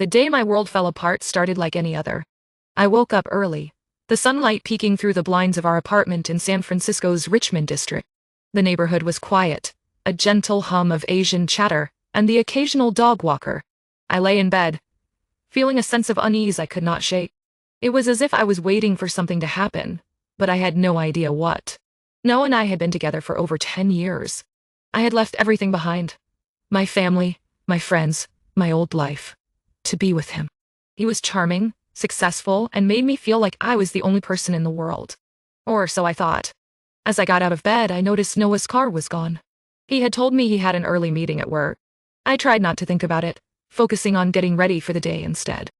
The day my world fell apart started like any other. I woke up early, the sunlight peeking through the blinds of our apartment in San Francisco's Richmond district. The neighborhood was quiet, a gentle hum of Asian chatter, and the occasional dog walker. I lay in bed, feeling a sense of unease I could not shake. It was as if I was waiting for something to happen, but I had no idea what. Noah and I had been together for over 10 years. I had left everything behind. My family, my friends, my old life. To be with him. He was charming, successful, and made me feel like I was the only person in the world. Or so I thought. As I got out of bed, I noticed Noah's car was gone. He had told me he had an early meeting at work. I tried not to think about it, focusing on getting ready for the day instead.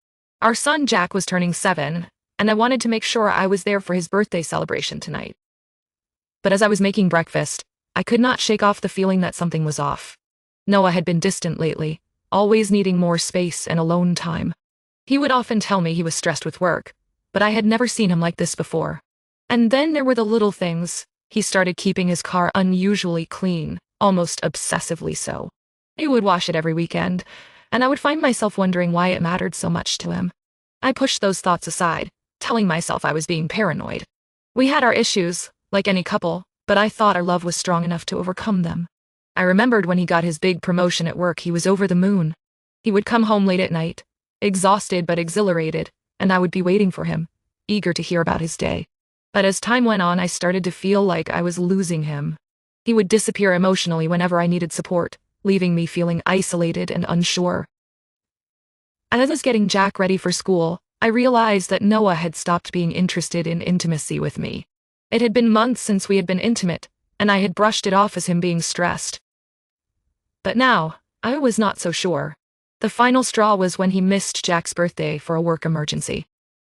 Our son Jack was turning 7, and I wanted to make sure I was there for his birthday celebration tonight. But as I was making breakfast, I could not shake off the feeling that something was off. Noah had been distant lately, always needing more space and alone time. He would often tell me he was stressed with work, but I had never seen him like this before. And then there were the little things. He started keeping his car unusually clean, almost obsessively so. He would wash it every weekend, and I would find myself wondering why it mattered so much to him. I pushed those thoughts aside, telling myself I was being paranoid. We had our issues, like any couple, but I thought our love was strong enough to overcome them. I remembered when he got his big promotion at work, he was over the moon. He would come home late at night, exhausted but exhilarated, and I would be waiting for him, eager to hear about his day. But as time went on, I started to feel like I was losing him. He would disappear emotionally whenever I needed support, leaving me feeling isolated and unsure. As I was getting Jack ready for school, I realized that Noah had stopped being interested in intimacy with me. It had been months since we had been intimate, and I had brushed it off as him being stressed. But now, I was not so sure. The final straw was when he missed Jack's birthday for a work emergency.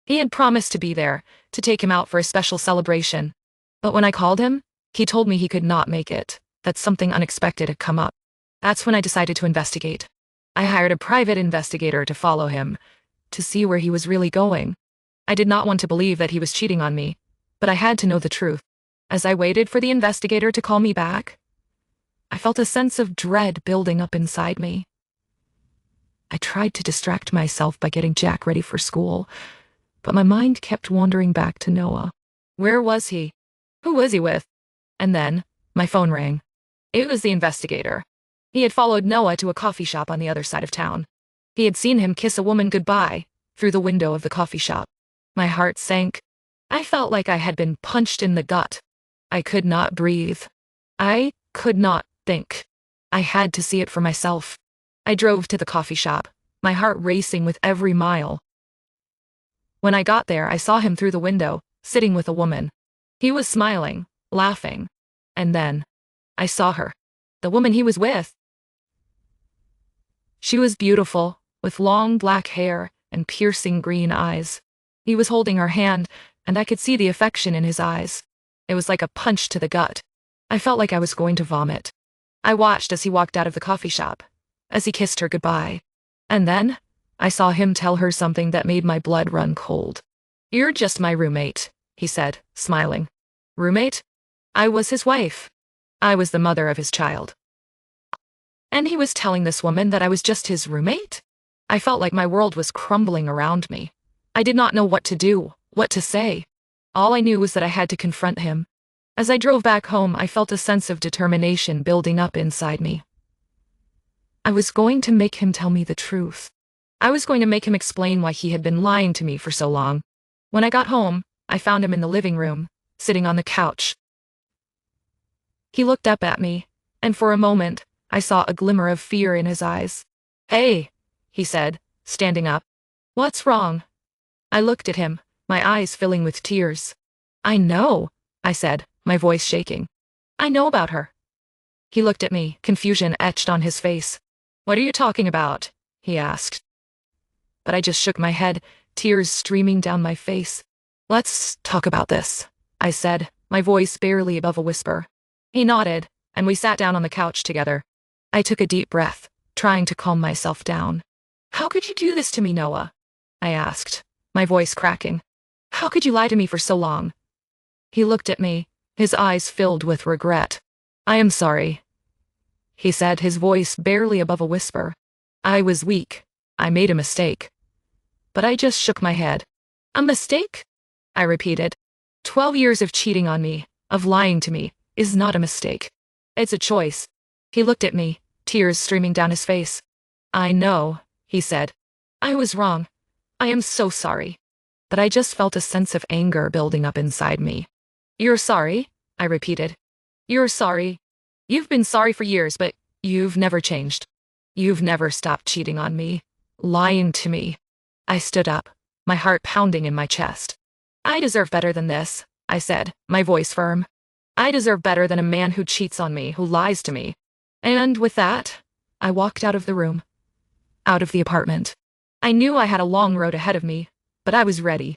He had promised to be there, to take him out for a special celebration. But when I called him, he told me he could not make it, that something unexpected had come up. That's when I decided to investigate. I hired a private investigator to follow him, to see where he was really going. I did not want to believe that he was cheating on me, but I had to know the truth. As I waited for the investigator to call me back, I felt a sense of dread building up inside me. I tried to distract myself by getting Jack ready for school, but my mind kept wandering back to Noah. Where was he? Who was he with? And then, my phone rang. It was the investigator. He had followed Noah to a coffee shop on the other side of town. He had seen him kiss a woman goodbye through the window of the coffee shop. My heart sank. I felt like I had been punched in the gut. I could not breathe. I could not think. I had to see it for myself. I drove to the coffee shop, my heart racing with every mile. When I got there, I saw him through the window, sitting with a woman. He was smiling, laughing. And then, I saw her. The woman he was with. She was beautiful, with long black hair and piercing green eyes. He was holding her hand, and I could see the affection in his eyes. It was like a punch to the gut. I felt like I was going to vomit. I watched as he walked out of the coffee shop, as he kissed her goodbye. And then, I saw him tell her something that made my blood run cold. "You're just my roommate," he said, smiling. Roommate? I was his wife. I was the mother of his child. And he was telling this woman that I was just his roommate? I felt like my world was crumbling around me. I did not know what to do, what to say. All I knew was that I had to confront him. As I drove back home, I felt a sense of determination building up inside me. I was going to make him tell me the truth. I was going to make him explain why he had been lying to me for so long. When I got home, I found him in the living room, sitting on the couch. He looked up at me, and for a moment, I saw a glimmer of fear in his eyes. "Hey," he said, standing up. "What's wrong?" I looked at him, my eyes filling with tears. "I know," I said, my voice shaking. "I know about her." He looked at me, confusion etched on his face. "What are you talking about?" he asked. But I just shook my head, tears streaming down my face. "Let's talk about this," I said, my voice barely above a whisper. He nodded, and we sat down on the couch together. I took a deep breath, trying to calm myself down. "How could you do this to me, Noah?" I asked, my voice cracking. "How could you lie to me for so long?" He looked at me, his eyes filled with regret. "I am sorry," he said, his voice barely above a whisper. "I was weak. I made a mistake. But I just shook my head. A mistake? I repeated. 12 years of cheating on me, of lying to me, is not a mistake. It's a choice. He looked at me, tears streaming down his face. I know, he said. I was wrong. I am so sorry. But I just felt a sense of anger building up inside me. You're sorry? I repeated. You're sorry. You've been sorry for years, but you've never changed. You've never stopped cheating on me, lying to me. I stood up, my heart pounding in my chest. I deserve better than this, I said, my voice firm. I deserve better than a man who cheats on me, who lies to me. And with that, I walked out of the room, out of the apartment. I knew I had a long road ahead of me, but I was ready.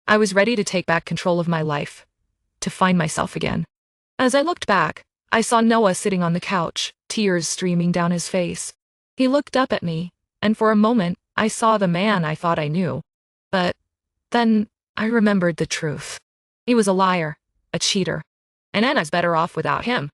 I was ready to take back control of my life, to find myself again. As I looked back, I saw Noah sitting on the couch, tears streaming down his face. He looked up at me, and for a moment, I saw the man I thought I knew. But then I remembered the truth. He was a liar, a cheater, and Anna's better off without him.